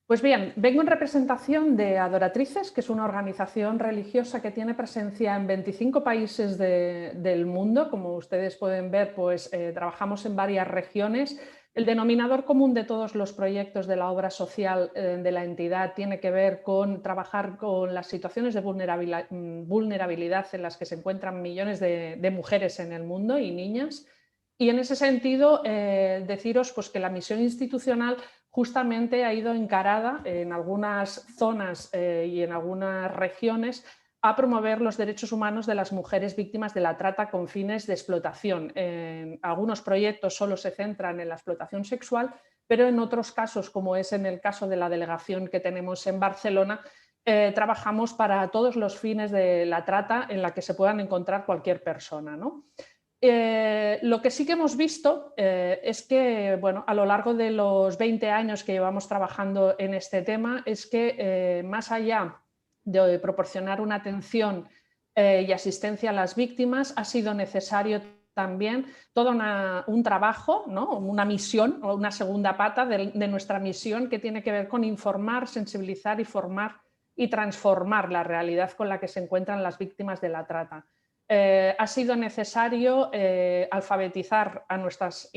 Pues bien, vengo en representación de Adoratrices, que es una organización religiosa que tiene presencia en 25 países del mundo. Como ustedes pueden ver, pues trabajamos en varias regiones. El denominador común de todos los proyectos de la obra social de la entidad tiene que ver con trabajar con las situaciones de vulnerabilidad en las que se encuentran millones de mujeres en el mundo y niñas. Y en ese sentido, deciros pues, que la misión institucional justamente ha ido encarada en algunas zonas y en algunas regiones a promover los derechos humanos de las mujeres víctimas de la trata con fines de explotación. En algunos proyectos solo se centran en la explotación sexual, pero en otros casos, como es en el caso de la delegación que tenemos en Barcelona, trabajamos para todos los fines de la trata en la que se puedan encontrar cualquier persona, ¿no? Lo que sí que hemos visto es que, bueno, a lo largo de los 20 años que llevamos trabajando en este tema, es que más allá de proporcionar una atención y asistencia a las víctimas, ha sido necesario también todo un trabajo, ¿no? Una misión o una segunda pata de nuestra misión que tiene que ver con informar, sensibilizar y formar y transformar la realidad con la que se encuentran las víctimas de la trata. Ha sido necesario alfabetizar a nuestras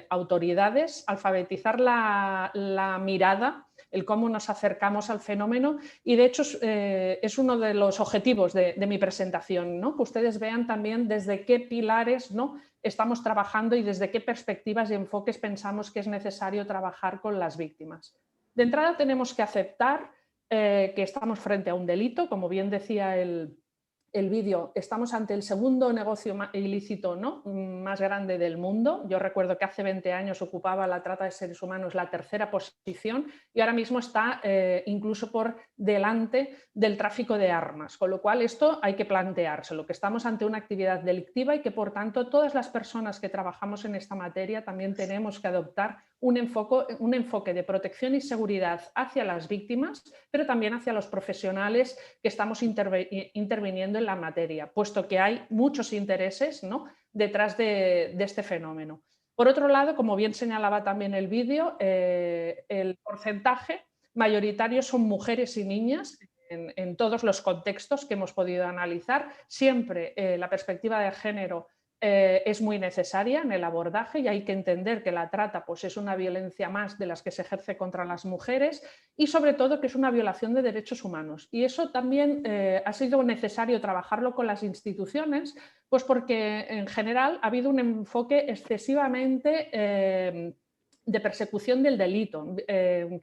autoridades, alfabetizar la mirada, el cómo nos acercamos al fenómeno y de hecho es uno de los objetivos de mi presentación, ¿no? Que ustedes vean también desde qué pilares, ¿no?, estamos trabajando y desde qué perspectivas y enfoques pensamos que es necesario trabajar con las víctimas. De entrada tenemos que aceptar que estamos frente a un delito, como bien decía el vídeo, estamos ante el segundo negocio ilícito, ¿no?, más grande del mundo. Yo recuerdo que hace 20 años ocupaba la trata de seres humanos la tercera posición y ahora mismo está incluso por delante del tráfico de armas, con lo cual esto hay que planteárselo, que estamos ante una actividad delictiva y que por tanto todas las personas que trabajamos en esta materia también tenemos que adoptar un enfoque de protección y seguridad hacia las víctimas, pero también hacia los profesionales que estamos interviniendo en la materia, puesto que hay muchos intereses, ¿no?, detrás de este fenómeno. Por otro lado, como bien señalaba también el vídeo, el porcentaje mayoritario son mujeres y niñas en todos los contextos que hemos podido analizar. Siempre la perspectiva de género es muy necesaria en el abordaje y hay que entender que la trata pues, es una violencia más de las que se ejerce contra las mujeres y sobre todo que es una violación de derechos humanos. Y eso también ha sido necesario trabajarlo con las instituciones, pues porque en general ha habido un enfoque excesivamente de persecución del delito,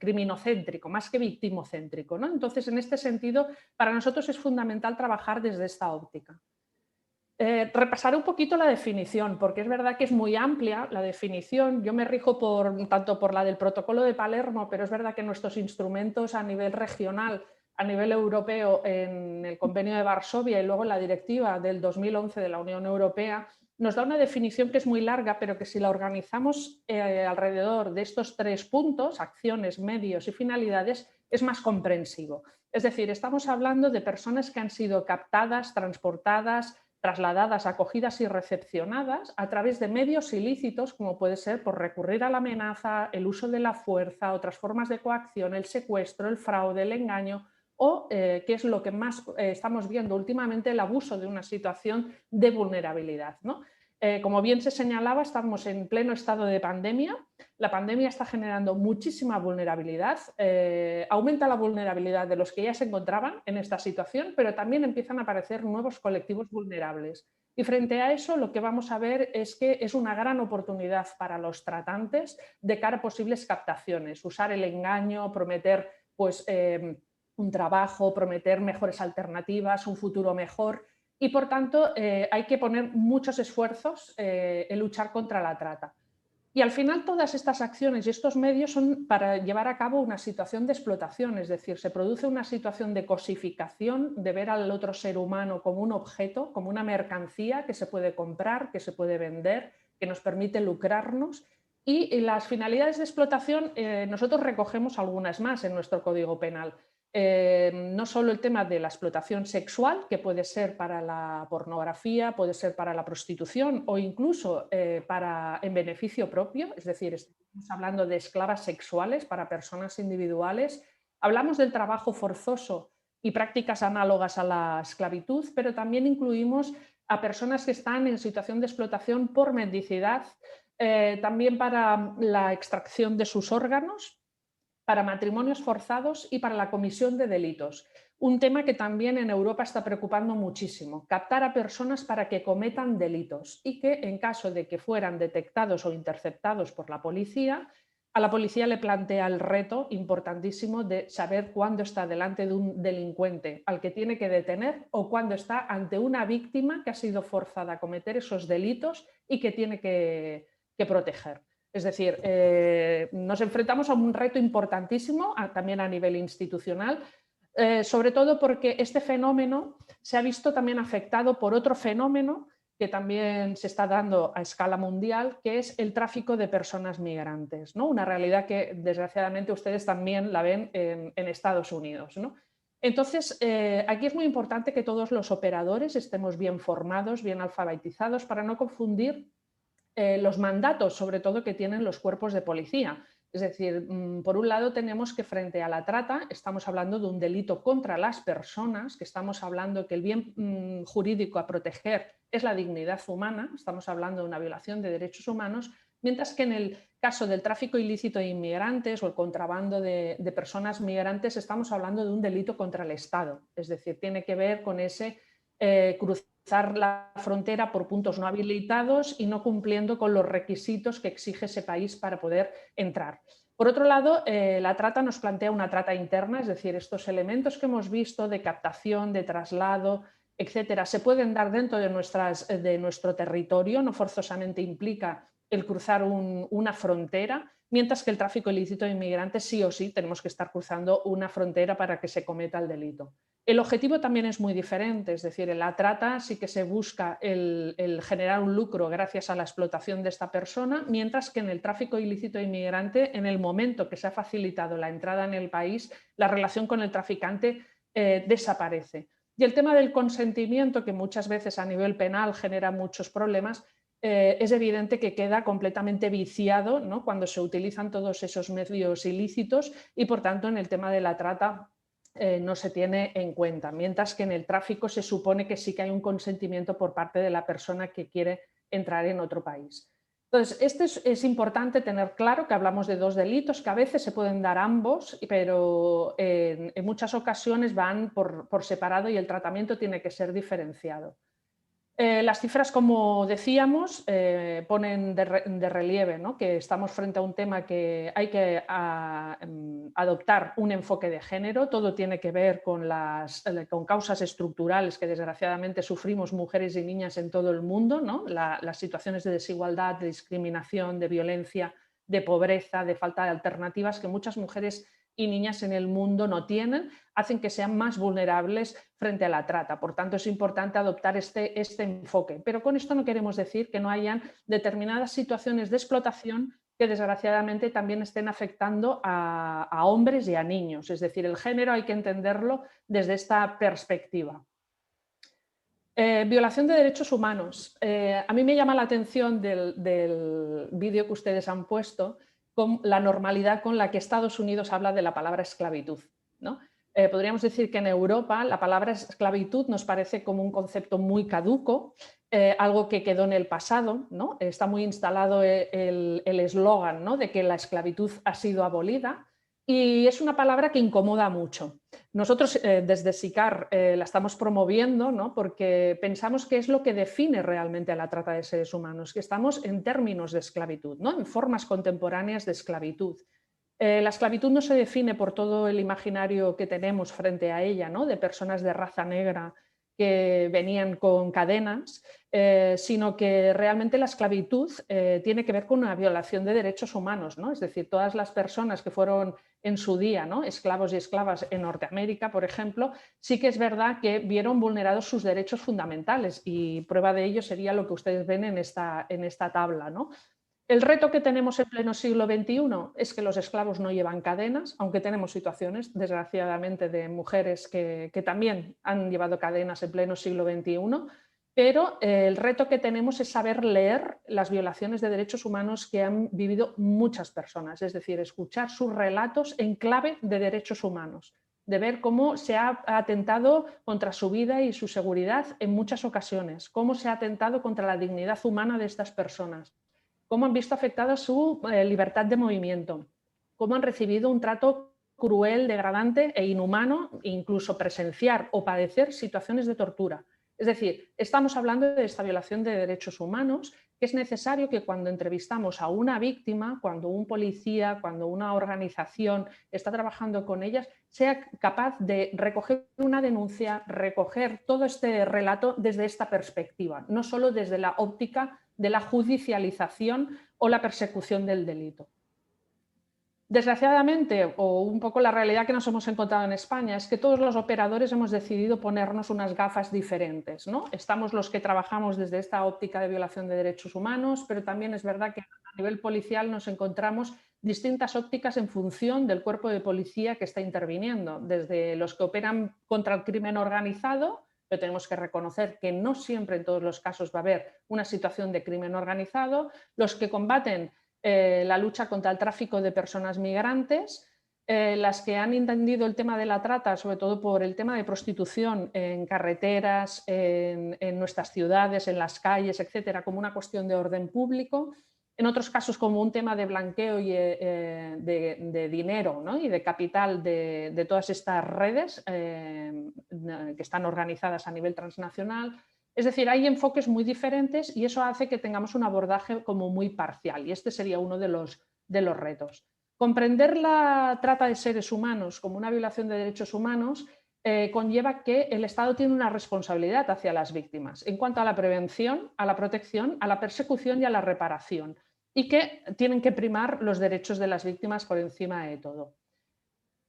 criminocéntrico, más que victimocéntrico, ¿no? Entonces, en este sentido, para nosotros es fundamental trabajar desde esta óptica. Repasaré un poquito la definición, porque es verdad que es muy amplia la definición. Yo me rijo tanto por la del Protocolo de Palermo, pero es verdad que nuestros instrumentos a nivel regional, a nivel europeo, en el Convenio de Varsovia y luego en la Directiva del 2011 de la Unión Europea, nos da una definición que es muy larga, pero que si la organizamos alrededor de estos 3 puntos, acciones, medios y finalidades, es más comprensivo. Es decir, estamos hablando de personas que han sido captadas, transportadas, trasladadas, acogidas y recepcionadas a través de medios ilícitos, como puede ser por recurrir a la amenaza, el uso de la fuerza, otras formas de coacción, el secuestro, el fraude, el engaño o, que es lo que más estamos viendo últimamente, el abuso de una situación de vulnerabilidad, ¿no? Como bien se señalaba, estamos en pleno estado de pandemia. La pandemia está generando muchísima vulnerabilidad, aumenta la vulnerabilidad de los que ya se encontraban en esta situación, pero también empiezan a aparecer nuevos colectivos vulnerables. Y frente a eso, lo que vamos a ver es que es una gran oportunidad para los tratantes de cara a posibles captaciones, usar el engaño, prometer pues, un trabajo, prometer mejores alternativas, un futuro mejor. Y por tanto, hay que poner muchos esfuerzos en luchar contra la trata. Y al final todas estas acciones y estos medios son para llevar a cabo una situación de explotación, es decir, se produce una situación de cosificación, de ver al otro ser humano como un objeto, como una mercancía que se puede comprar, que se puede vender, que nos permite lucrarnos. Y las finalidades de explotación, nosotros recogemos algunas más en nuestro Código Penal. no solo el tema de la explotación sexual, que puede ser para la pornografía, puede ser para la prostitución o incluso en beneficio propio, es decir, estamos hablando de esclavas sexuales para personas individuales. Hablamos del trabajo forzoso y prácticas análogas a la esclavitud, pero también incluimos a personas que están en situación de explotación por mendicidad, también para la extracción de sus órganos, para matrimonios forzados y para la comisión de delitos. Un tema que también en Europa está preocupando muchísimo, captar a personas para que cometan delitos y que en caso de que fueran detectados o interceptados por la policía, a la policía le plantea el reto importantísimo de saber cuándo está delante de un delincuente al que tiene que detener o cuándo está ante una víctima que ha sido forzada a cometer esos delitos y que tiene que proteger. Es decir, nos enfrentamos a un reto importantísimo también a nivel institucional, sobre todo porque este fenómeno se ha visto también afectado por otro fenómeno que también se está dando a escala mundial, que es el tráfico de personas migrantes, ¿no? Una realidad que desgraciadamente ustedes también la ven en Estados Unidos, ¿no? Entonces, aquí es muy importante que todos los operadores estemos bien formados, bien alfabetizados, para no confundir los mandatos, sobre todo, que tienen los cuerpos de policía. Es decir, por un lado tenemos que frente a la trata estamos hablando de un delito contra las personas, que estamos hablando que el bien jurídico a proteger es la dignidad humana, estamos hablando de una violación de derechos humanos, mientras que en el caso del tráfico ilícito de inmigrantes o el contrabando de personas migrantes estamos hablando de un delito contra el Estado. Es decir, tiene que ver con ese cruzar la frontera por puntos no habilitados y no cumpliendo con los requisitos que exige ese país para poder entrar. Por otro lado, la trata nos plantea una trata interna, es decir, estos elementos que hemos visto de captación, de traslado, etcétera, se pueden dar dentro de nuestro territorio, no forzosamente implica el cruzar una frontera, mientras que el tráfico ilícito de inmigrantes sí o sí tenemos que estar cruzando una frontera para que se cometa el delito. El objetivo también es muy diferente, es decir, en la trata sí que se busca el generar un lucro gracias a la explotación de esta persona, mientras que en el tráfico ilícito de inmigrante, en el momento que se ha facilitado la entrada en el país, la relación con el traficante desaparece. Y el tema del consentimiento, que muchas veces a nivel penal genera muchos problemas, es evidente que queda completamente viciado, ¿no?, cuando se utilizan todos esos medios ilícitos y, por tanto, en el tema de la trata no se tiene en cuenta, mientras que en el tráfico se supone que sí que hay un consentimiento por parte de la persona que quiere entrar en otro país. Entonces, esto es importante tener claro que hablamos de dos delitos que a veces se pueden dar ambos, pero en muchas ocasiones van por separado y el tratamiento tiene que ser diferenciado. Las cifras, como decíamos, ponen de relieve, ¿no?, que estamos frente a un tema que hay que adoptar un enfoque de género. Todo tiene que ver con causas estructurales que desgraciadamente sufrimos mujeres y niñas en todo el mundo, ¿no? Las situaciones de desigualdad, de discriminación, de violencia, de pobreza, de falta de alternativas que muchas mujeres y niñas en el mundo no tienen, hacen que sean más vulnerables frente a la trata. Por tanto, es importante adoptar este enfoque. Pero con esto no queremos decir que no hayan determinadas situaciones de explotación que desgraciadamente también estén afectando a hombres y a niños. Es decir, el género hay que entenderlo desde esta perspectiva. Violación de derechos humanos. A mí me llama la atención del vídeo que ustedes han puesto con la normalidad con la que Estados Unidos habla de la palabra esclavitud, ¿no? Podríamos decir que en Europa la palabra esclavitud nos parece como un concepto muy caduco, algo que quedó en el pasado, ¿no? Está muy instalado el eslogan, ¿no?, de que la esclavitud ha sido abolida, y es una palabra que incomoda mucho. Nosotros desde SICAR la estamos promoviendo, ¿no?, porque pensamos que es lo que define realmente a la trata de seres humanos, que estamos en términos de esclavitud, ¿no?, en formas contemporáneas de esclavitud. La esclavitud no se define por todo el imaginario que tenemos frente a ella, ¿no?, de personas de raza negra que venían con cadenas, sino que realmente la esclavitud tiene que ver con una violación de derechos humanos, ¿no? Es decir, todas las personas que fueron en su día, ¿no?, esclavos y esclavas en Norteamérica, por ejemplo, sí que es verdad que vieron vulnerados sus derechos fundamentales, y prueba de ello sería lo que ustedes ven en esta tabla, ¿no? El reto que tenemos en pleno siglo XXI es que los esclavos no llevan cadenas, aunque tenemos situaciones, desgraciadamente, de mujeres que también han llevado cadenas en pleno siglo XXI, pero el reto que tenemos es saber leer las violaciones de derechos humanos que han vivido muchas personas, es decir, escuchar sus relatos en clave de derechos humanos, de ver cómo se ha atentado contra su vida y su seguridad en muchas ocasiones, cómo se ha atentado contra la dignidad humana de estas personas, cómo han visto afectada su libertad de movimiento, cómo han recibido un trato cruel, degradante e inhumano, incluso presenciar o padecer situaciones de tortura. Es decir, estamos hablando de esta violación de derechos humanos, que es necesario que cuando entrevistamos a una víctima, cuando un policía, cuando una organización está trabajando con ellas, sea capaz de recoger una denuncia, recoger todo este relato desde esta perspectiva, no solo desde la óptica de la judicialización o la persecución del delito. Desgraciadamente, o un poco la realidad que nos hemos encontrado en España, es que todos los operadores hemos decidido ponernos unas gafas diferentes, ¿no? Estamos los que trabajamos desde esta óptica de violación de derechos humanos, pero también es verdad que a nivel policial nos encontramos distintas ópticas en función del cuerpo de policía que está interviniendo, desde los que operan contra el crimen organizado, pero tenemos que reconocer que no siempre en todos los casos va a haber una situación de crimen organizado, los que combaten la lucha contra el tráfico de personas migrantes, las que han entendido el tema de la trata, sobre todo por el tema de prostitución en carreteras, en nuestras ciudades, en las calles, etcétera, como una cuestión de orden público. En otros casos, como un tema de blanqueo y de dinero, ¿no? Y de capital de todas estas redes que están organizadas a nivel transnacional. Es decir, hay enfoques muy diferentes y eso hace que tengamos un abordaje como muy parcial y este sería uno de los retos. Comprender la trata de seres humanos como una violación de derechos humanos conlleva que el Estado tiene una responsabilidad hacia las víctimas en cuanto a la prevención, a la protección, a la persecución y a la reparación y que tienen que primar los derechos de las víctimas por encima de todo.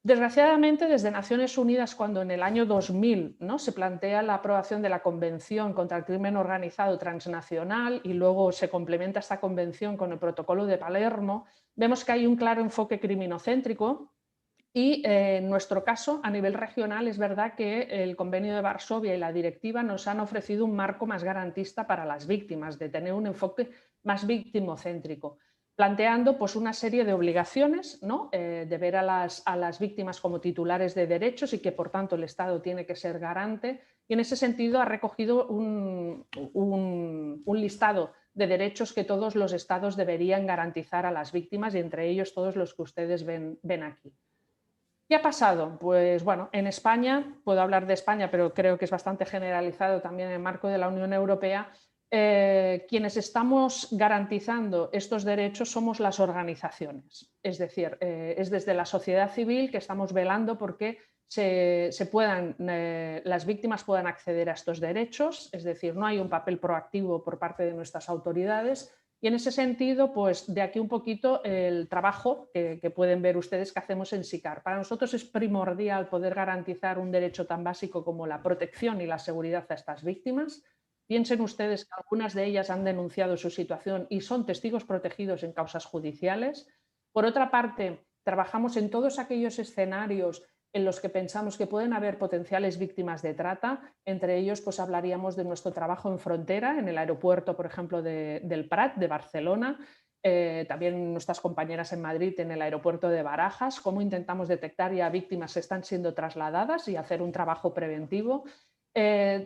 Desgraciadamente, desde Naciones Unidas, cuando en el año 2000, ¿no?, se plantea la aprobación de la Convención contra el Crimen Organizado Transnacional y luego se complementa esta convención con el Protocolo de Palermo, vemos que hay un claro enfoque criminocéntrico y en nuestro caso, a nivel regional, es verdad que el Convenio de Varsovia y la directiva nos han ofrecido un marco más garantista para las víctimas, de tener un enfoque más victimocéntrico, planteando pues, una serie de obligaciones, ¿no? De ver a las víctimas como titulares de derechos y que, por tanto, el Estado tiene que ser garante. Y en ese sentido ha recogido un listado de derechos que todos los Estados deberían garantizar a las víctimas y entre ellos todos los que ustedes ven aquí. ¿Qué ha pasado? Pues bueno, en España, puedo hablar de España, pero creo que es bastante generalizado también en el marco de la Unión Europea, quienes estamos garantizando estos derechos somos las organizaciones. Es decir, es desde la sociedad civil que estamos velando porque las víctimas puedan acceder a estos derechos, es decir, no hay un papel proactivo por parte de nuestras autoridades. Y en ese sentido, pues de aquí un poquito el trabajo que pueden ver ustedes que hacemos en SICAR. Para nosotros es primordial poder garantizar un derecho tan básico como la protección y la seguridad a estas víctimas. Piensen ustedes que algunas de ellas han denunciado su situación y son testigos protegidos en causas judiciales. Por otra parte, trabajamos en todos aquellos escenarios en los que pensamos que pueden haber potenciales víctimas de trata. Entre ellos, pues hablaríamos de nuestro trabajo en frontera, en el aeropuerto, por ejemplo, del Prat, de Barcelona, también nuestras compañeras en Madrid, en el aeropuerto de Barajas, cómo intentamos detectar ya víctimas que están siendo trasladadas y hacer un trabajo preventivo.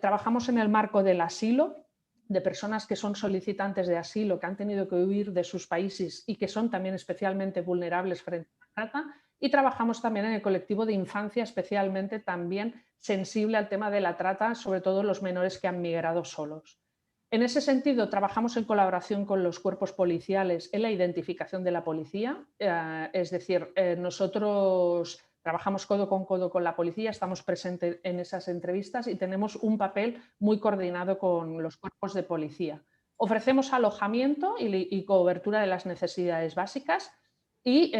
Trabajamos en el marco del asilo, de personas que son solicitantes de asilo, que han tenido que huir de sus países y que son también especialmente vulnerables frente a la trata. Y trabajamos también en el colectivo de infancia, especialmente también sensible al tema de la trata, sobre todo los menores que han migrado solos. En ese sentido, trabajamos en colaboración con los cuerpos policiales en la identificación de la policía, es decir, nosotros trabajamos codo con la policía, estamos presentes en esas entrevistas y tenemos un papel muy coordinado con los cuerpos de policía. Ofrecemos alojamiento y cobertura de las necesidades básicas y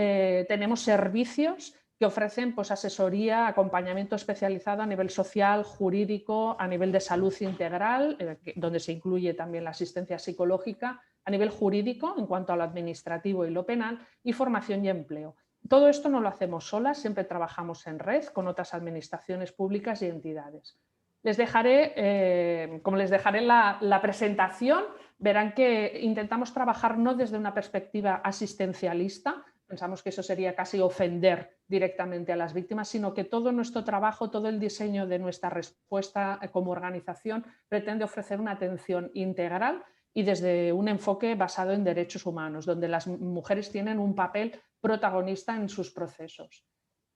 tenemos servicios que ofrecen pues, asesoría, acompañamiento especializado a nivel social, jurídico, a nivel de salud integral, donde se incluye también la asistencia psicológica, a nivel jurídico en cuanto a lo administrativo y lo penal, y formación y empleo. Todo esto no lo hacemos solas, siempre trabajamos en red con otras administraciones públicas y entidades. Les dejaré, como les dejaré la presentación, verán que intentamos trabajar no desde una perspectiva asistencialista, pensamos que eso sería casi ofender directamente a las víctimas, sino que todo nuestro trabajo, todo el diseño de nuestra respuesta como organización pretende ofrecer una atención integral y desde un enfoque basado en derechos humanos, donde las mujeres tienen un papel protagonista en sus procesos.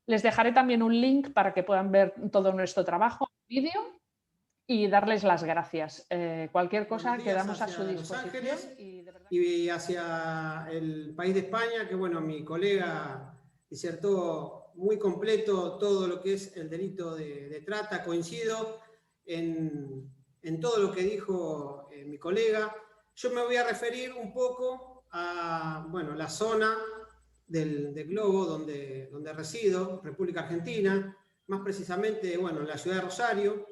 Les dejaré también un link para que puedan ver todo nuestro trabajo en vídeo y darles las gracias. Cualquier cosa quedamos a su disposición. Y hacia el país de España, que bueno, mi colega disertó muy completo todo lo que es el delito de trata. Coincido en todo lo que dijo mi colega. Yo me voy a referir un poco a bueno, la zona del globo donde resido, República Argentina, más precisamente bueno, en la ciudad de Rosario,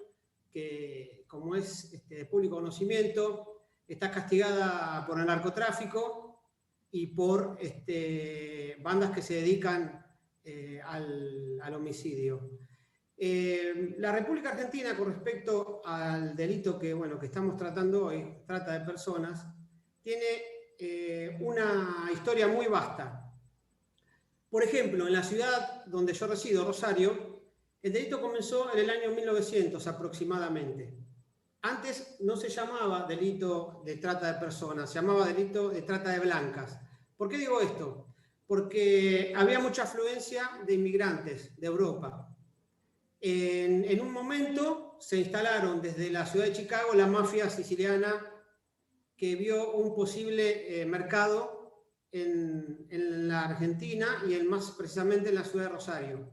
que como es de público conocimiento, está castigada por el narcotráfico y por bandas que se dedican al homicidio. La República Argentina, con respecto al delito que estamos tratando hoy, trata de personas, tiene una historia muy vasta. Por ejemplo, en la ciudad donde yo resido, Rosario, el delito comenzó en el año 1900 aproximadamente. Antes no se llamaba delito de trata de personas, se llamaba delito de trata de blancas. ¿Por qué digo esto? Porque había mucha afluencia de inmigrantes de Europa. En un momento se instalaron desde la ciudad de Chicago la mafia siciliana, que vio un posible mercado en la Argentina y más precisamente en la ciudad de Rosario.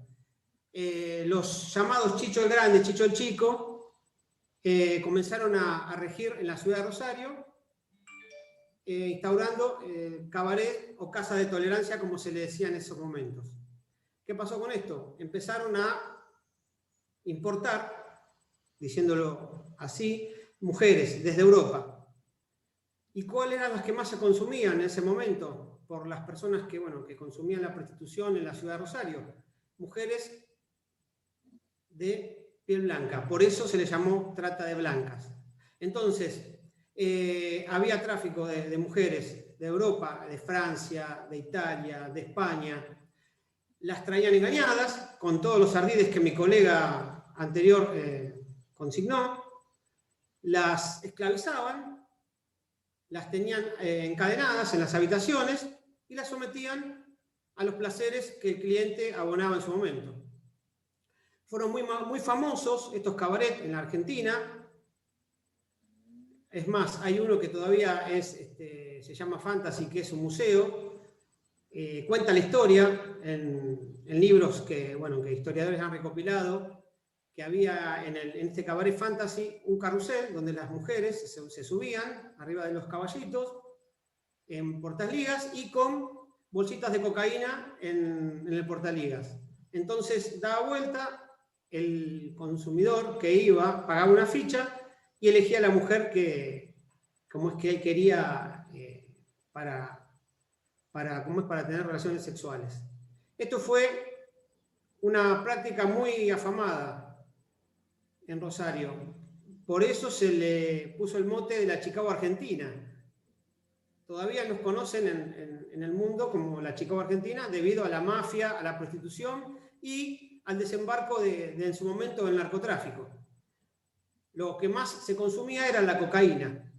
Los llamados Chicho el Grande, Chicho el Chico, comenzaron a regir en la ciudad de Rosario, instaurando cabaret o casa de tolerancia, como se le decía en esos momentos. ¿Qué pasó con esto? Empezaron a importar, diciéndolo así, mujeres desde Europa. ¿Y cuáles eran las que más se consumían en ese momento por las personas que consumían la prostitución en la ciudad de Rosario? Mujeres de piel blanca, por eso se le llamó trata de blancas. Entonces, había tráfico de mujeres de Europa, de Francia, de Italia, de España. Las traían engañadas, con todos los ardides que mi colega anterior consignó, las esclavizaban, las tenían encadenadas en las habitaciones y las sometían a los placeres que el cliente abonaba en su momento. Fueron muy famosos estos cabarets en la Argentina. Es más, hay uno que todavía se llama Fantasy, que es un museo. Cuenta la historia en libros que historiadores han recopilado, que había en este cabaret Fantasy un carrusel donde las mujeres se subían arriba de los caballitos en portaligas y con bolsitas de cocaína en el portaligas. Entonces daba vuelta, el consumidor que iba pagaba una ficha y elegía a la mujer como es que él quería para tener relaciones sexuales. Esto fue una práctica muy afamada en Rosario. Por eso se le puso el mote de la Chicago Argentina. Todavía nos conocen en el mundo como la Chicago Argentina debido a la mafia, a la prostitución y al desembarco en su momento del narcotráfico. Lo que más se consumía era la cocaína.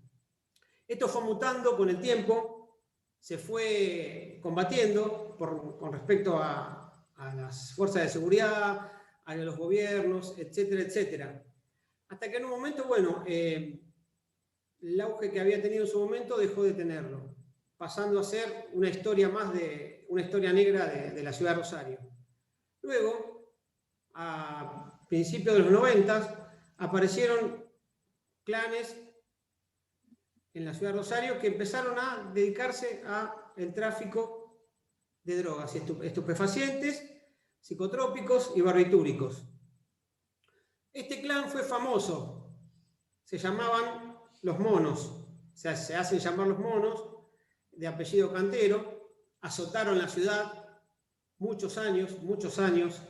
Esto fue mutando con el tiempo, se fue combatiendo con respecto a las fuerzas de seguridad, a los gobiernos, etcétera, etcétera. Hasta que en un momento, el auge que había tenido en su momento dejó de tenerlo, pasando a ser una historia más una historia negra de la ciudad de Rosario. Luego, a principios de los 90, aparecieron clanes en la ciudad de Rosario que empezaron a dedicarse al tráfico de drogas, estupefacientes, psicotrópicos y barbitúricos. Este clan fue famoso, se llamaban los monos, se hacen llamar los monos, de apellido Cantero, azotaron la ciudad muchos años,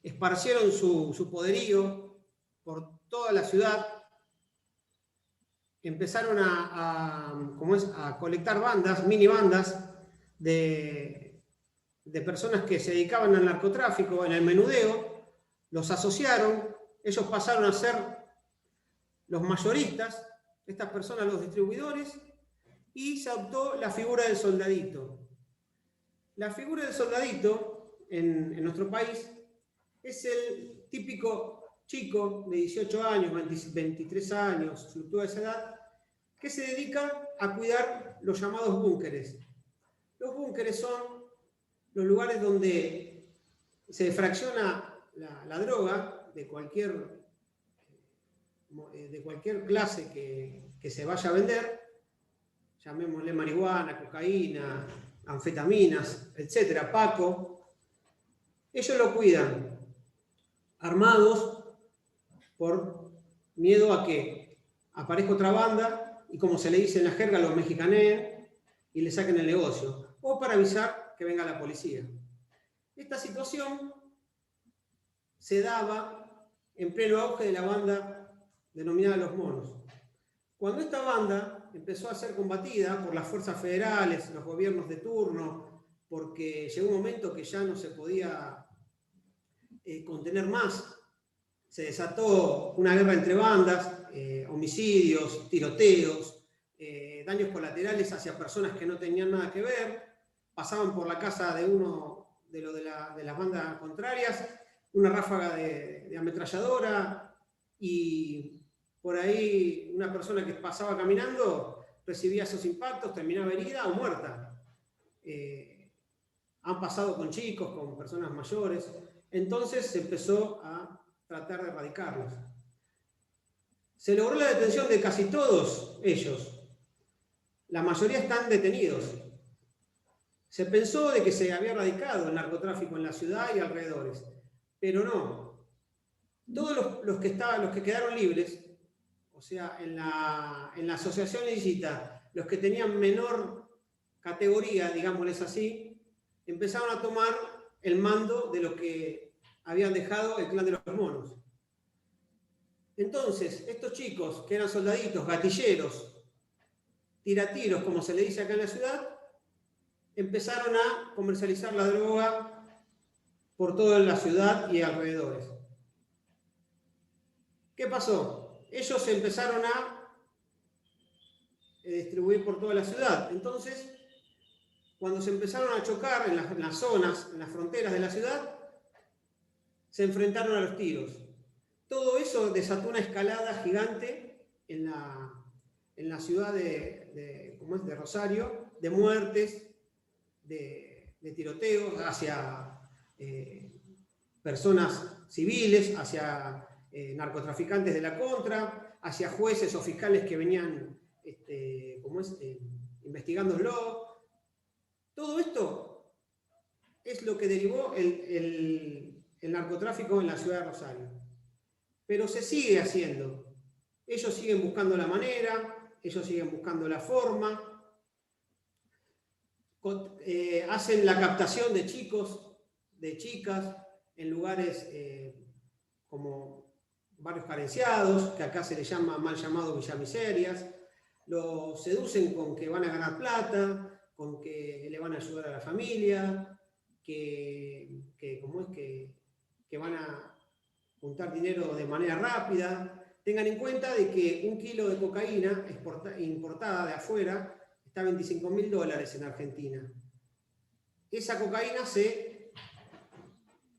esparcieron su poderío por toda la ciudad, empezaron a colectar bandas, mini bandas de personas que se dedicaban al narcotráfico, en el menudeo, los asociaron, ellos pasaron a ser los mayoristas, estas personas los distribuidores, y se adoptó la figura del soldadito. La figura del soldadito en nuestro país es el típico chico de 18 años, 23 años, fluctúa esa edad, que se dedica a cuidar los llamados búnkeres. Los búnkeres son los lugares donde se fracciona la droga de cualquier clase que se vaya a vender, llamémosle marihuana, cocaína, anfetaminas, etcétera, paco. Ellos lo cuidan, armados por miedo a que aparezca otra banda y, como se le dice en la jerga, los mexicaneen y le saquen el negocio, o para avisar que venga la policía. Esta situación se daba en pleno auge de la banda denominada Los Monos. Cuando esta banda empezó a ser combatida por las fuerzas federales, los gobiernos de turno, porque llegó un momento que ya no se podía contener más, se desató una guerra entre bandas, homicidios, tiroteos, daños colaterales hacia personas que no tenían nada que ver, pasaban por la casa de uno de las bandas contrarias, una ráfaga de ametralladora, y por ahí una persona que pasaba caminando recibía esos impactos, terminaba herida o muerta. Han pasado con chicos, con personas mayores. Entonces se empezó a tratar de erradicarlos. Se logró la detención de casi todos ellos. La mayoría están detenidos. Se pensó de que se había erradicado el narcotráfico en la ciudad y alrededores, pero no. Todos los que quedaron libres, o sea, en la asociación ilícita, los que tenían menor categoría, digámosles así, empezaron a tomar el mando de lo que habían dejado el clan de los monos. Entonces, estos chicos que eran soldaditos, gatilleros, tiratiros, como se le dice acá en la ciudad, empezaron a comercializar la droga por toda la ciudad y alrededores. ¿Qué pasó? Ellos empezaron a distribuir por toda la ciudad. Entonces, cuando se empezaron a chocar en las zonas, en las fronteras de la ciudad, se enfrentaron a los tiros. Todo eso desató una escalada gigante en la ciudad de Rosario, de muertes, de tiroteos hacia personas civiles, hacia narcotraficantes de la contra, hacia jueces o fiscales que venían investigándolo. Todo esto es lo que derivó el narcotráfico en la ciudad de Rosario. Pero se sigue haciendo. Ellos siguen buscando la manera, ellos siguen buscando la forma, hacen la captación de chicos, de chicas, en lugares como barrios carenciados, que acá se les llama mal llamado villamiserias, los seducen con que van a ganar plata, con que le van a ayudar a la familia, que van a juntar dinero de manera rápida. Tengan en cuenta de que 1 kilo de cocaína importada de afuera está a $25.000 en Argentina. Esa cocaína se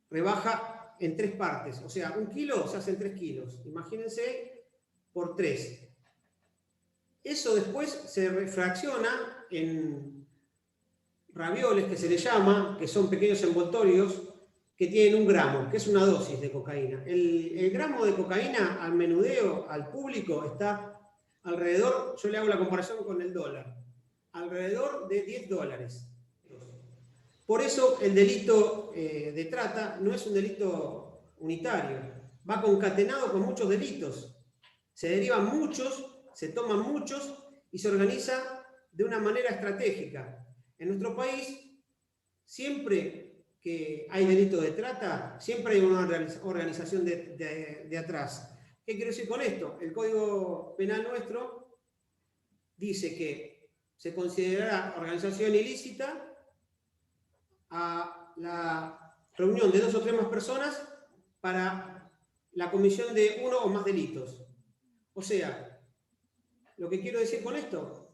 rebaja en 3 partes, o sea, 1 kilo se hacen 3 kilos. Imagínense por 3. Eso después se refracciona en ravioles, que se le llama, que son pequeños envoltorios que tienen 1 gramo, que es una dosis de cocaína. El gramo de cocaína al menudeo, al público, está alrededor, yo le hago la comparación con el dólar, alrededor de $10. Por eso el delito de trata no es un delito unitario, va concatenado con muchos delitos. Se derivan muchos, se toman muchos y se organiza de una manera estratégica. En nuestro país, siempre que hay delito de trata, siempre hay una organización de atrás. ¿Qué quiero decir con esto? El Código Penal nuestro dice que se considerará organización ilícita a la reunión de 2 o 3 más personas para la comisión de 1 o más delitos. O sea, lo que quiero decir con esto,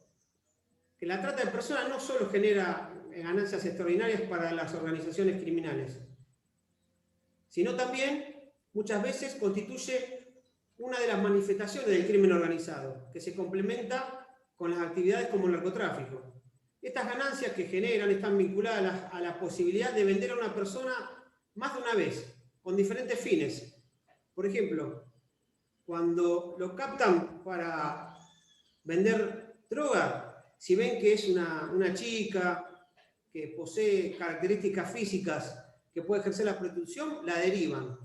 que la trata de personas no solo genera ganancias extraordinarias para las organizaciones criminales, sino también muchas veces constituye una de las manifestaciones del crimen organizado, que se complementa con las actividades como el narcotráfico. Estas ganancias que generan están vinculadas a la posibilidad de vender a una persona más de una vez, con diferentes fines. Por ejemplo, cuando lo captan para vender droga, si ven que es una chica que posee características físicas que puede ejercer la prostitución, la derivan.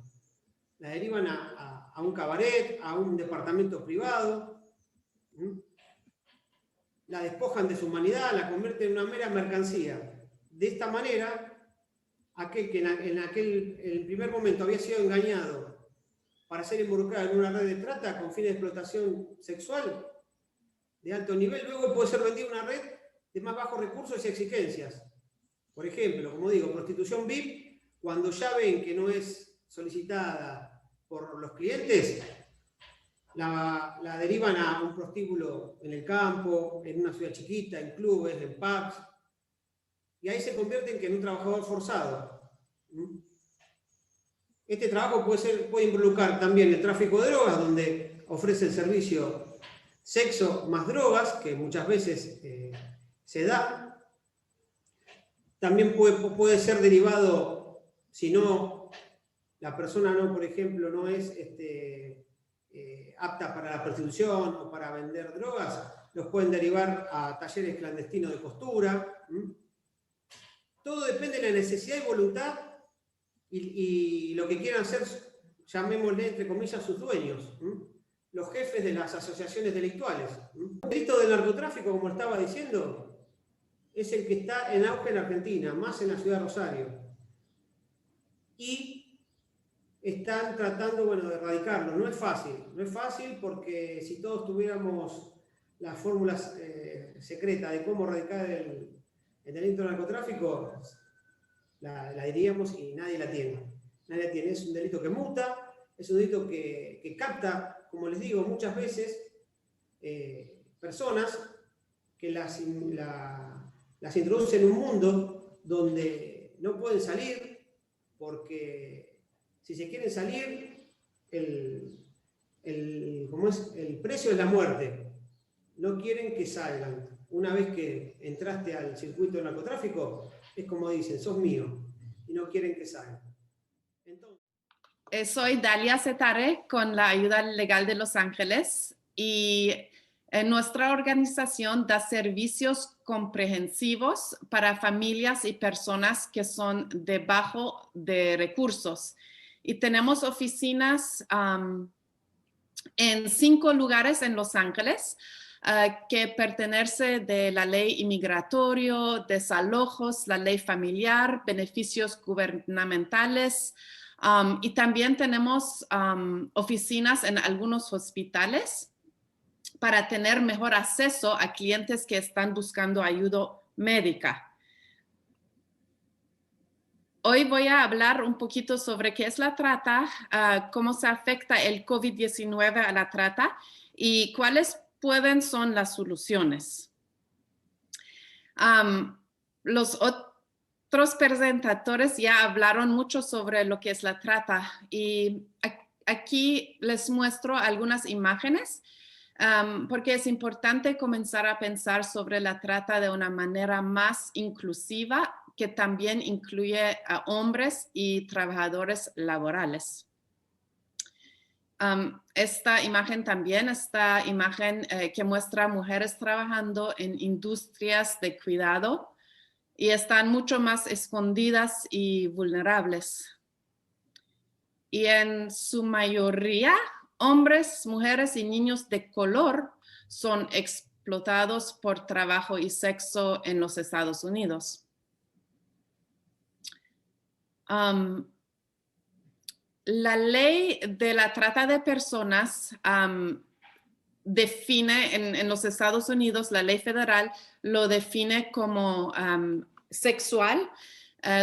La derivan a un cabaret, a un departamento privado. La despojan de su humanidad, la convierten en una mera mercancía. De esta manera, aquel que en el primer momento había sido engañado para ser involucrado en una red de trata con fines de explotación sexual de alto nivel, luego puede ser vendido en una red de más bajos recursos y exigencias. Por ejemplo, como digo, prostitución VIP, cuando ya ven que no es solicitada por los clientes, la derivan a un prostíbulo en el campo, en una ciudad chiquita, en clubes, en pubs, y ahí se convierten en un trabajador forzado. Este trabajo puede involucrar también el tráfico de drogas, donde ofrece el servicio sexo más drogas, que muchas veces se da. También puede ser derivado, si no, la persona no, por ejemplo, no es apta para la prostitución o para vender drogas, los pueden derivar a talleres clandestinos de costura. Todo depende de la necesidad y voluntad y lo que quieran hacer, llamémosle entre comillas, sus dueños, los jefes de las asociaciones delictuales. El delito del narcotráfico, como estaba diciendo, es el que está en auge en Argentina, más en la ciudad de Rosario. Y están tratando, bueno, de erradicarlo. No es fácil porque si todos tuviéramos las fórmulas secretas de cómo erradicar el delito del narcotráfico, la diríamos y nadie la tiene. Nadie la tiene. Es un delito que muta, es un delito que capta, como les digo, muchas veces personas que las introduce en un mundo donde no pueden salir porque si se quieren salir, el precio es la muerte. No quieren que salgan. Una vez que entraste al circuito del narcotráfico, es como dicen, sos mío, y no quieren que salgan. Entonces, soy Dalia Setare con la Ayuda Legal de Los Ángeles y nuestra organización da servicios comprensivos para familias y personas que son de bajo de recursos. Y tenemos oficinas en 5 lugares en Los Ángeles que pertenecen de la ley inmigratorio, desalojos, la ley familiar, beneficios gubernamentales. Y también tenemos oficinas en algunos hospitales para tener mejor acceso a clientes que están buscando ayuda médica. Hoy voy a hablar un poquito sobre qué es la trata, cómo se afecta el COVID-19 a la trata y cuáles son las soluciones. Los otros presentadores ya hablaron mucho sobre lo que es la trata y aquí les muestro algunas imágenes porque es importante comenzar a pensar sobre la trata de una manera más inclusiva que también incluye a hombres y trabajadores laborales. Esta imagen también, esta imagen que muestra mujeres trabajando en industrias de cuidado y están mucho más escondidas y vulnerables. Y en su mayoría, hombres, mujeres y niños de color son explotados por trabajo y sexo en los Estados Unidos. La ley de la trata de personas define en los Estados Unidos, la ley federal lo define como sexual,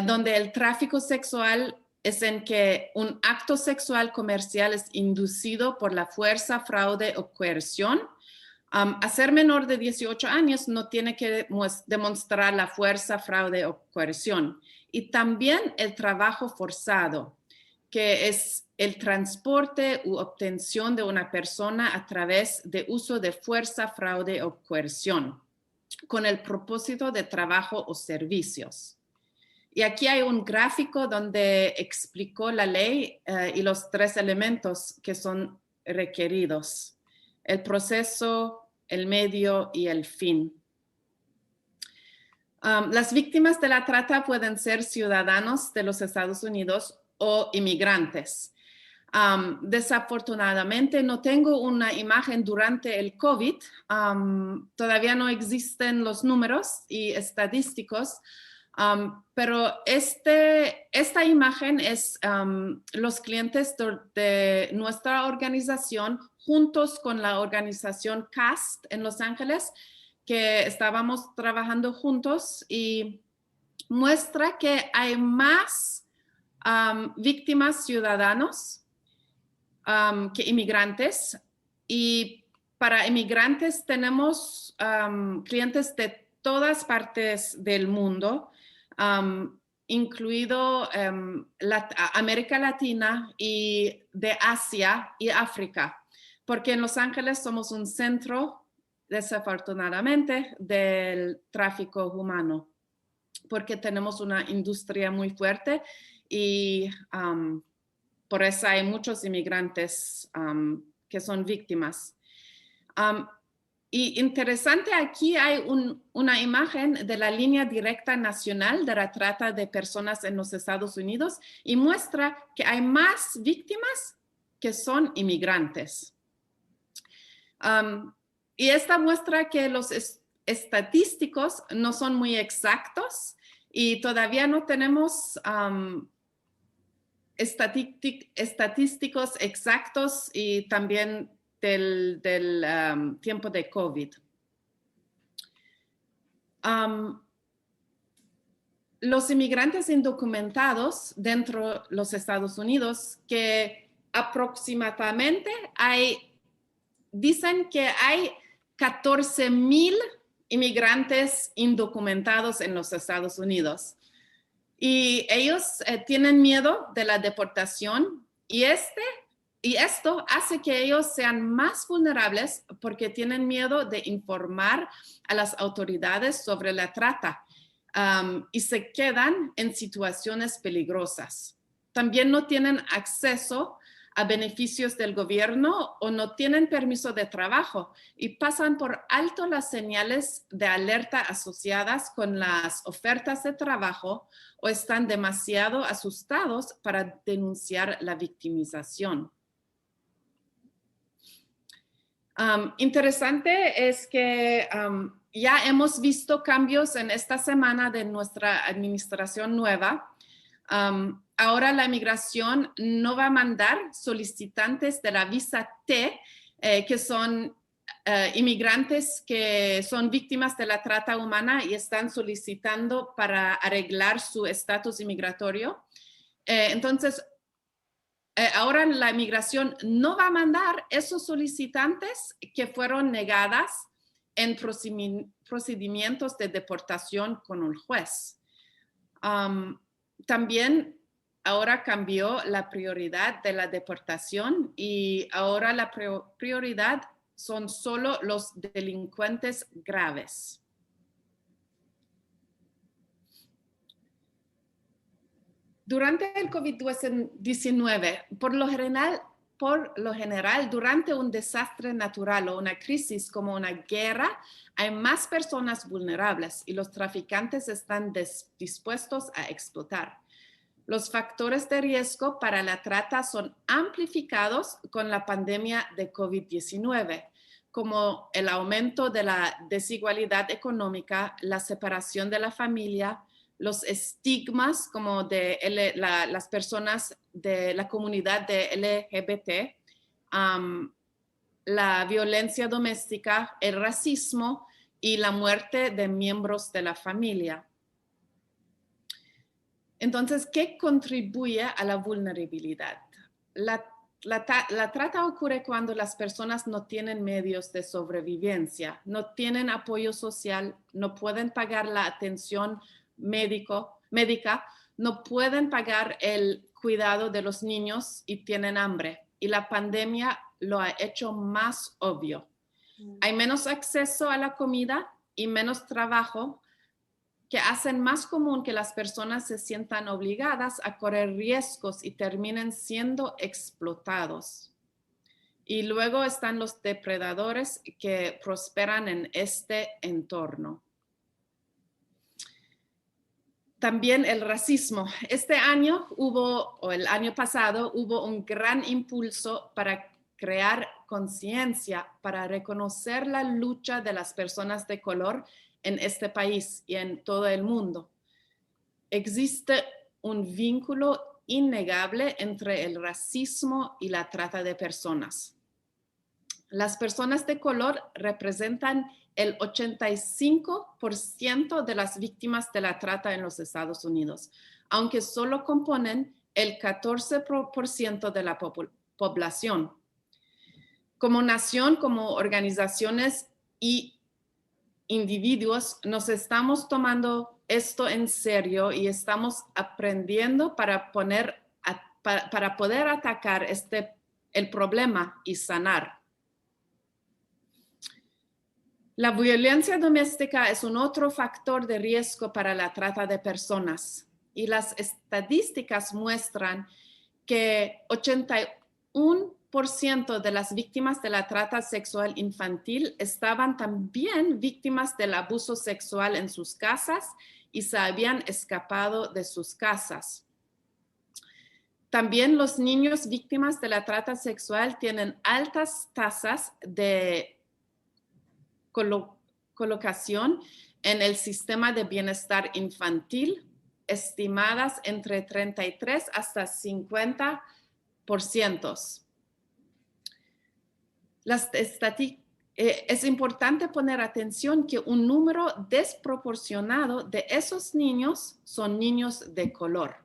donde el tráfico sexual es en que un acto sexual comercial es inducido por la fuerza, fraude o coerción. A ser menor de 18 años no tiene que demostrar la fuerza, fraude o coerción. Y también el trabajo forzado, que es el transporte u obtención de una persona a través de uso de fuerza, fraude o coerción, con el propósito de trabajo o servicios. Y aquí hay un gráfico donde explicó la ley y los 3 elementos que son requeridos: el proceso, el medio y el fin. Las víctimas de la trata pueden ser ciudadanos de los Estados Unidos o inmigrantes. Desafortunadamente no tengo una imagen durante el COVID. Todavía no existen los números y estadísticos, pero esta imagen es los clientes de nuestra organización juntos con la organización CAST en Los Ángeles, que estábamos trabajando juntos, y muestra que hay más víctimas ciudadanos que inmigrantes. Y para inmigrantes tenemos clientes de todas partes del mundo, incluido América Latina y de Asia y África, porque en Los Ángeles somos un centro, desafortunadamente, del tráfico humano, porque tenemos una industria muy fuerte y por eso hay muchos inmigrantes que son víctimas. Y interesante, aquí hay una imagen de la línea directa nacional de la trata de personas en los Estados Unidos y muestra que hay más víctimas que son inmigrantes. Y esta muestra que los estadísticos no son muy exactos y todavía no tenemos estadísticos exactos, y también del tiempo de COVID. Los inmigrantes indocumentados dentro de los Estados Unidos, que aproximadamente dicen que hay 14,000 inmigrantes indocumentados en los Estados Unidos. Y ellos tienen miedo de la deportación, y esto hace que ellos sean más vulnerables porque tienen miedo de informar a las autoridades sobre la trata y se quedan en situaciones peligrosas. También no tienen acceso a beneficios del gobierno o no tienen permiso de trabajo y pasan por alto las señales de alerta asociadas con las ofertas de trabajo o están demasiado asustados para denunciar la victimización. Interesante es que ya hemos visto cambios en esta semana de nuestra administración nueva. Ahora la migración no va a mandar solicitantes de la visa T, que son inmigrantes que son víctimas de la trata humana y están solicitando para arreglar su estatus inmigratorio. Entonces, ahora la migración no va a mandar esos solicitantes que fueron negadas en procedimientos de deportación con un juez. También ahora cambió la prioridad de la deportación y ahora la prioridad son solo los delincuentes graves. Durante el COVID-19, por lo general, durante un desastre natural o una crisis como una guerra, hay más personas vulnerables y los traficantes están dispuestos a explotar. Los factores de riesgo para la trata son amplificados con la pandemia de COVID-19, como el aumento de la desigualdad económica, la separación de la familia, los estigmas como de las personas de la comunidad de LGBT, la violencia doméstica, el racismo y la muerte de miembros de la familia. Entonces, ¿qué contribuye a la vulnerabilidad? La trata ocurre cuando las personas no tienen medios de sobrevivencia, no tienen apoyo social, no pueden pagar la atención médica, no pueden pagar el cuidado de los niños y tienen hambre. Y la pandemia lo ha hecho más obvio. Hay menos acceso a la comida y menos trabajo, que hacen más común que las personas se sientan obligadas a correr riesgos y terminen siendo explotados. Y luego están los depredadores que prosperan en este entorno. También el racismo. Este año el año pasado, hubo un gran impulso para crear conciencia, para reconocer la lucha de las personas de color en este país y en todo el mundo. Existe un vínculo innegable entre el racismo y la trata de personas. Las personas de color representan el 85% de las víctimas de la trata en los Estados Unidos, aunque solo componen el 14% de la población. Como nación, como organizaciones y individuos, nos estamos tomando esto en serio y estamos aprendiendo para poder atacar el problema y sanar. La violencia doméstica es un otro factor de riesgo para la trata de personas y las estadísticas muestran que 81% de las víctimas de la trata sexual infantil estaban también víctimas del abuso sexual en sus casas y se habían escapado de sus casas. También los niños víctimas de la trata sexual tienen altas tasas de colocación en el sistema de bienestar infantil, estimadas entre 33 hasta 50%. Es importante poner atención que un número desproporcionado de esos niños son niños de color.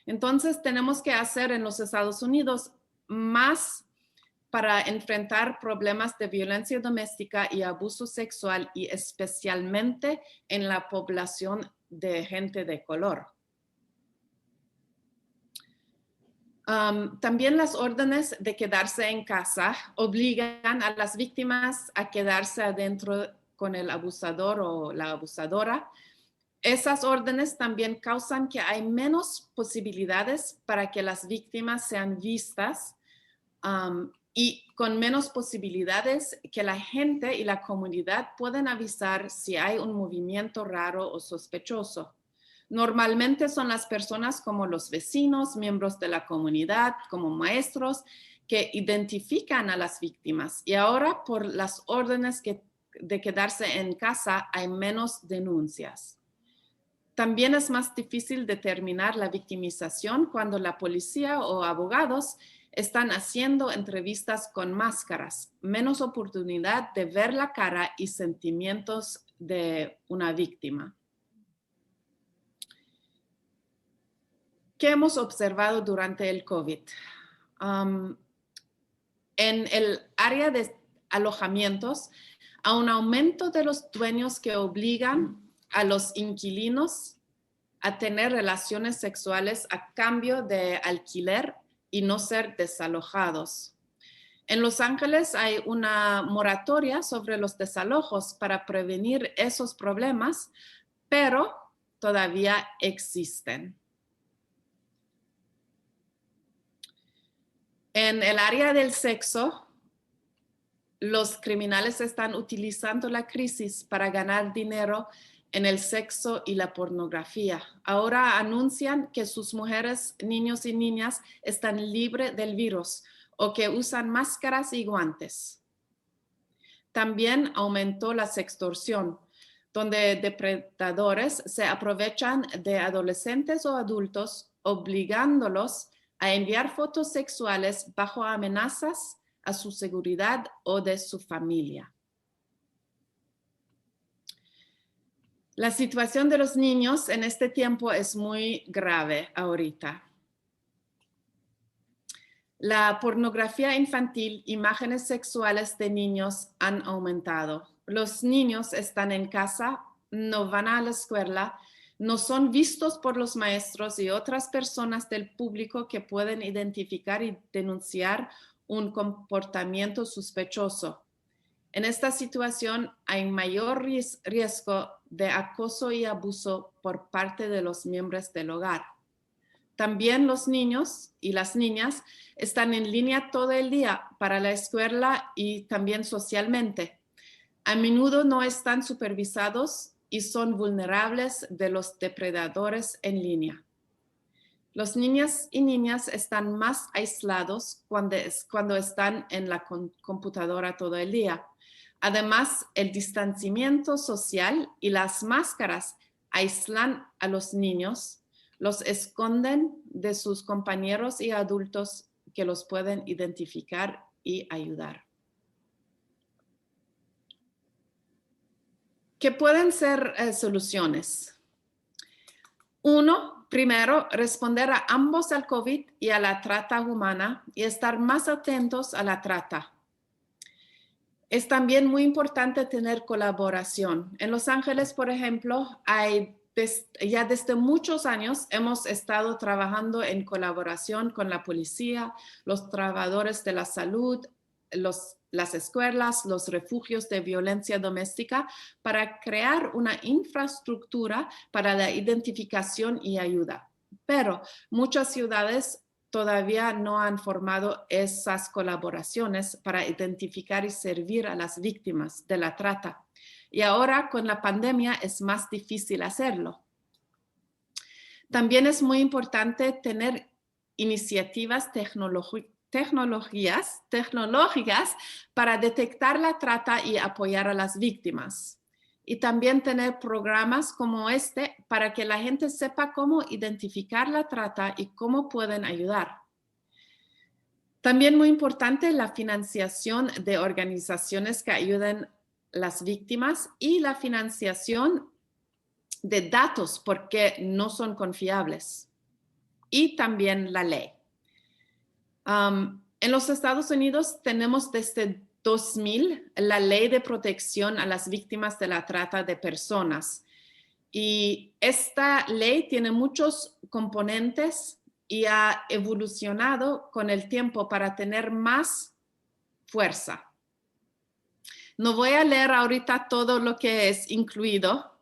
Entonces tenemos que hacer en los Estados Unidos más para enfrentar problemas de violencia doméstica y abuso sexual y especialmente en la población de gente de color. También las órdenes de quedarse en casa obligan a las víctimas a quedarse adentro con el abusador o la abusadora. Esas órdenes también causan que hay menos posibilidades para que las víctimas sean vistas y con menos posibilidades que la gente y la comunidad pueden avisar si hay un movimiento raro o sospechoso. Normalmente son las personas como los vecinos, miembros de la comunidad, como maestros, que identifican a las víctimas. Y ahora por las órdenes de quedarse en casa hay menos denuncias. También es más difícil determinar la victimización cuando la policía o abogados están haciendo entrevistas con máscaras, menos oportunidad de ver la cara y sentimientos de una víctima. ¿Qué hemos observado durante el COVID? En el área de alojamientos, a un aumento de los dueños que obligan a los inquilinos a tener relaciones sexuales a cambio de alquiler y no ser desalojados. En Los Ángeles hay una moratoria sobre los desalojos para prevenir esos problemas, pero todavía existen. En el área del sexo, los criminales están utilizando la crisis para ganar dinero en el sexo y la pornografía. Ahora anuncian que sus mujeres, niños y niñas están libres del virus o que usan máscaras y guantes. También aumentó la sextorsión, donde depredadores se aprovechan de adolescentes o adultos, obligándolos a enviar fotos sexuales bajo amenazas a su seguridad o de su familia. La situación de los niños en este tiempo es muy grave ahorita. La pornografía infantil, imágenes sexuales de niños han aumentado. Los niños están en casa, no van a la escuela, no son vistos por los maestros y otras personas del público que pueden identificar y denunciar un comportamiento sospechoso. En esta situación hay mayor riesgo de acoso y abuso por parte de los miembros del hogar. También los niños y las niñas están en línea todo el día para la escuela y también socialmente. A menudo no están supervisados y son vulnerables de los depredadores en línea. Los niños y niñas están más aislados cuando están en la computadora todo el día. Además, el distanciamiento social y las máscaras aíslan a los niños, los esconden de sus compañeros y adultos que los pueden identificar y ayudar. ¿Qué pueden ser soluciones? Uno, primero, responder a ambos al COVID y a la trata humana y estar más atentos a la trata. Es también muy importante tener colaboración. En Los Ángeles, por ejemplo, ya desde muchos años hemos estado trabajando en colaboración con la policía, los trabajadores de la salud, las escuelas, los refugios de violencia doméstica para crear una infraestructura para la identificación y ayuda. Pero muchas ciudades todavía no han formado esas colaboraciones para identificar y servir a las víctimas de la trata. Y ahora con la pandemia es más difícil hacerlo. También es muy importante tener iniciativas tecnológicas para detectar la trata y apoyar a las víctimas. Y también tener programas como este para que la gente sepa cómo identificar la trata y cómo pueden ayudar. También muy importante la financiación de organizaciones que ayuden a las víctimas y la financiación de datos porque no son confiables. Y también la ley. En los Estados Unidos tenemos desde 2000 la Ley de Protección a las Víctimas de la Trata de Personas. Y esta ley tiene muchos componentes y ha evolucionado con el tiempo para tener más fuerza. No voy a leer ahorita todo lo que es incluido,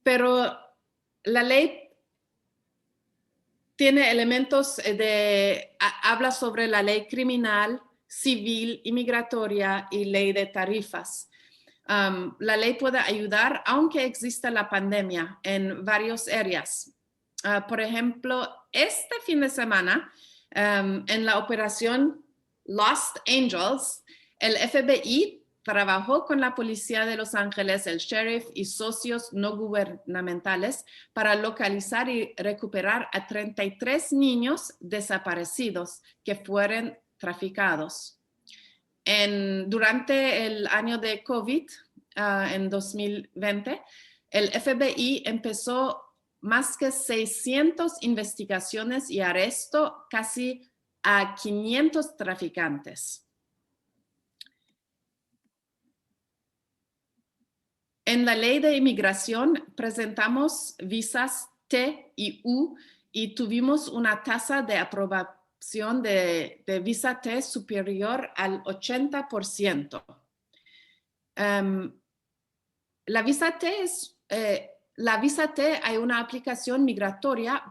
pero la ley tiene elementos habla sobre la ley criminal, civil, inmigratoria y ley de tarifas. La ley puede ayudar aunque exista la pandemia en varias áreas. Por ejemplo, este fin de semana, en la operación Lost Angels, el FBI trabajó con la policía de Los Ángeles, el sheriff y socios no gubernamentales para localizar y recuperar a 33 niños desaparecidos que fueron traficados. Durante el año de COVID, en 2020, el FBI empezó más que 600 investigaciones y arrestó casi a 500 traficantes. En la ley de inmigración presentamos visas T y U y tuvimos una tasa de aprobación de visa T superior al 80%. La visa T hay una aplicación migratoria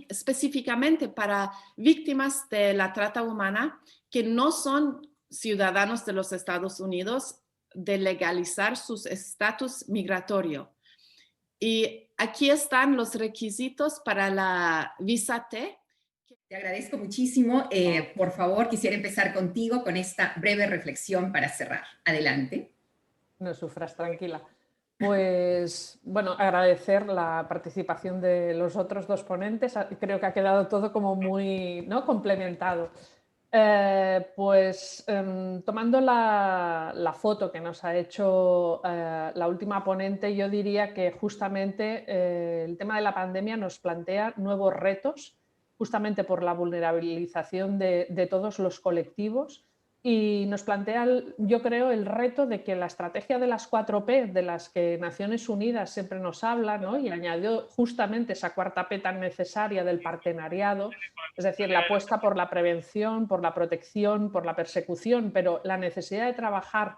específicamente para víctimas de la trata humana que no son ciudadanos de los Estados Unidos, de legalizar su estatus migratorio. Y aquí están los requisitos para la visa T. Te agradezco muchísimo. Por favor, quisiera empezar contigo con esta breve reflexión para cerrar. Adelante. No sufras, tranquila. Pues bueno, agradecer la participación de los otros dos ponentes. Creo que ha quedado todo como muy, ¿no?, complementado. Tomando la foto que nos ha hecho la última ponente, yo diría que justamente el tema de la pandemia nos plantea nuevos retos, justamente por la vulnerabilización de todos los colectivos. Y nos plantea, yo creo, el reto de que la estrategia de las 4P, de las que Naciones Unidas siempre nos habla, ¿no?, y añadió justamente esa cuarta P tan necesaria del partenariado, es decir, la apuesta por la prevención, por la protección, por la persecución, pero la necesidad de trabajar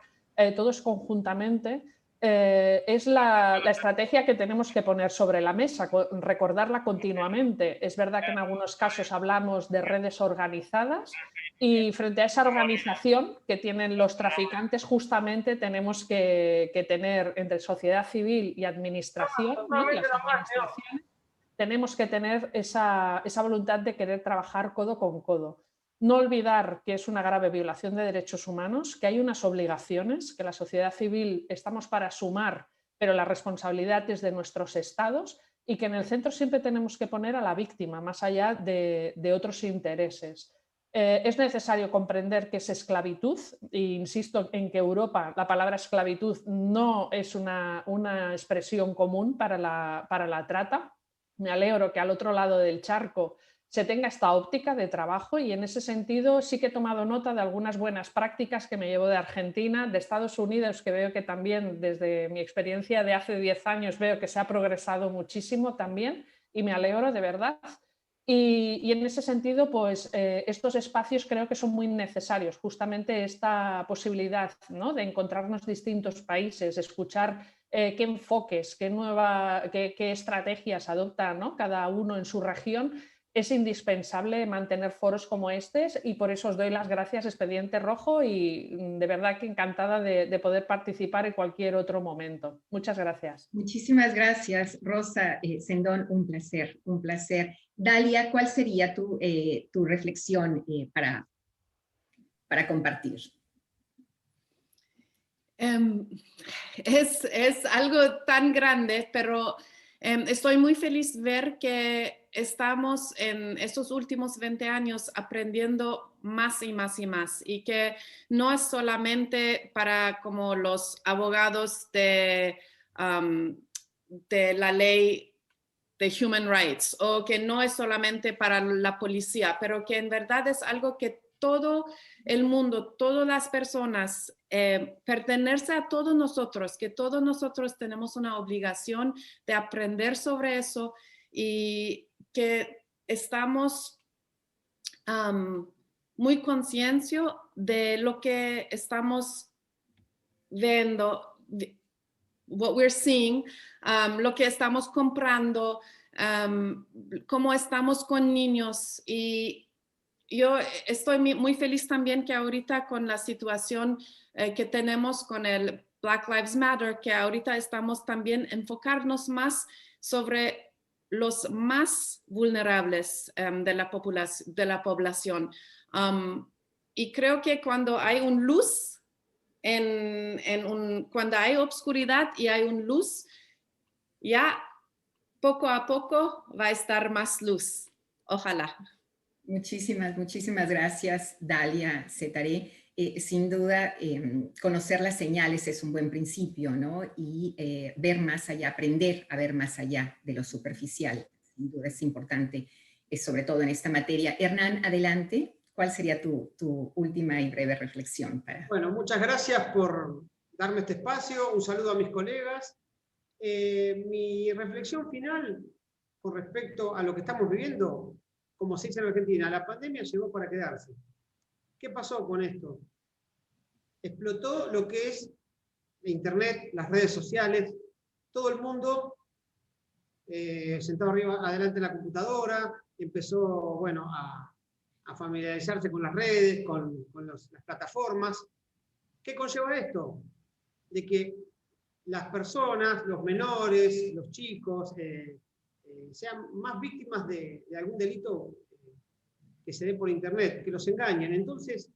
todos conjuntamente, es la estrategia que tenemos que poner sobre la mesa, recordarla continuamente. Es verdad que en algunos casos hablamos de redes organizadas, y frente a esa organización que tienen los traficantes, justamente tenemos que tener entre sociedad civil y administración, ¿no?, y las administraciones, tenemos que tener esa voluntad de querer trabajar codo con codo. No olvidar que es una grave violación de derechos humanos, que hay unas obligaciones, que la sociedad civil estamos para sumar, pero la responsabilidad es de nuestros estados, y que en el centro siempre tenemos que poner a la víctima, más allá de otros intereses. Es necesario comprender que es esclavitud, e insisto en que Europa la palabra esclavitud no es una expresión común para la trata. Me alegro que al otro lado del charco se tenga esta óptica de trabajo, y en ese sentido sí que he tomado nota de algunas buenas prácticas que me llevo de Argentina, de Estados Unidos, que veo que también desde mi experiencia de hace 10 años veo que se ha progresado muchísimo también, y me alegro de verdad. Y en ese sentido, pues estos espacios creo que son muy necesarios, justamente esta posibilidad, ¿no?, de encontrarnos distintos países, escuchar qué enfoques, qué estrategias adopta, ¿no?, cada uno en su región. Es indispensable mantener foros como estos, y por eso os doy las gracias, Expediente Rojo, y de verdad que encantada de poder participar en cualquier otro momento. Muchas gracias. Muchísimas gracias, Rosa Sendón, un placer, un placer. Dalia, ¿cuál sería tu reflexión para compartir? Es algo tan grande, pero estoy muy feliz ver que estamos en estos últimos 20 años aprendiendo más y más y más, y que no es solamente para como los abogados de la ley de Human Rights, o que no es solamente para la policía, pero que en verdad es algo que todo el mundo, todas las personas, pertenece a todos nosotros, que todos nosotros tenemos una obligación de aprender sobre eso, y que estamos muy conscientes de lo que estamos viendo, what we're seeing, lo que estamos comprando, cómo estamos con niños. Y yo estoy muy feliz también que ahorita con la situación que tenemos con el Black Lives Matter, que ahorita estamos también enfocarnos más sobre los más vulnerables de la población. Y creo que cuando hay un luz, cuando hay oscuridad y hay una luz, ya poco a poco va a estar más luz. Ojalá. Muchísimas, muchísimas gracias, Dalia Setaré. Sin duda, conocer las señales es un buen principio, ¿no? Y ver más allá, aprender a ver más allá de lo superficial, sin duda es importante, sobre todo en esta materia. Hernán, adelante. ¿Cuál sería tu última y breve reflexión? Bueno, muchas gracias por darme este espacio. Un saludo a mis colegas. Mi reflexión final con respecto a lo que estamos viviendo, como se dice en Argentina, la pandemia llegó para quedarse. ¿Qué pasó con esto? Explotó lo que es Internet, las redes sociales, todo el mundo sentado adelante de la computadora, empezó, bueno, a familiarizarse con las redes, con las plataformas. ¿Qué conlleva esto? De que las personas, los menores, los chicos, sean más víctimas de algún delito que se dé por internet, que los engañen. Entonces,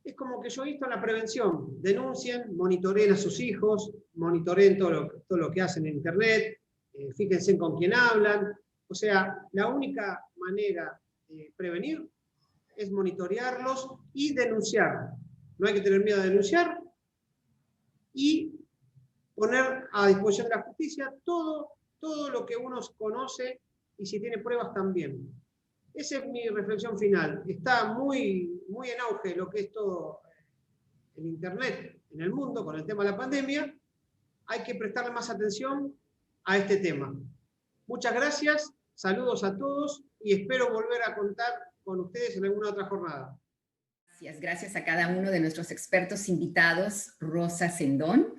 es como que yo he visto en la prevención, denuncien, monitoreen a sus hijos, monitoreen todo lo que hacen en internet, fíjense con quién hablan. O sea, la única manera de prevenir es monitorearlos y denunciar. No hay que tener miedo de denunciar y poner a disposición de la justicia todo lo que uno conoce y si tiene pruebas también. Esa es mi reflexión final. Está muy, muy en auge lo que es todo el internet en el mundo con el tema de la pandemia. Hay que prestarle más atención a este tema. Muchas gracias, saludos a todos y espero volver a contar con ustedes en alguna otra jornada. Gracias a cada uno de nuestros expertos invitados, Rosa Sendón,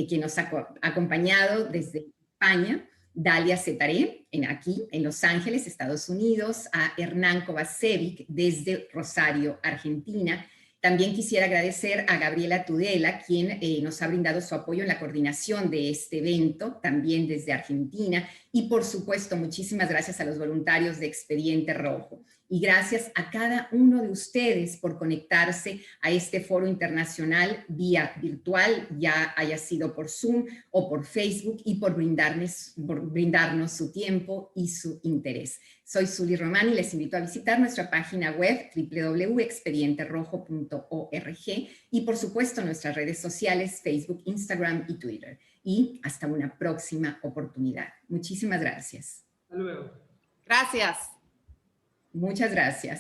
quien nos ha acompañado desde España, Dalia Cetaré, aquí en Los Ángeles, Estados Unidos, a Hernán Kovacevic desde Rosario, Argentina. También quisiera agradecer a Gabriela Tudela, quien nos ha brindado su apoyo en la coordinación de este evento, también desde Argentina. Y por supuesto, muchísimas gracias a los voluntarios de Expediente Rojo. Y gracias a cada uno de ustedes por conectarse a este foro internacional vía virtual, ya haya sido por Zoom o por Facebook, y por brindarnos su tiempo y su interés. Soy Zuli Román y les invito a visitar nuestra página web www.expedienterojo.org y por supuesto nuestras redes sociales Facebook, Instagram y Twitter. Y hasta una próxima oportunidad. Muchísimas gracias. Hasta luego. Gracias. Muchas gracias.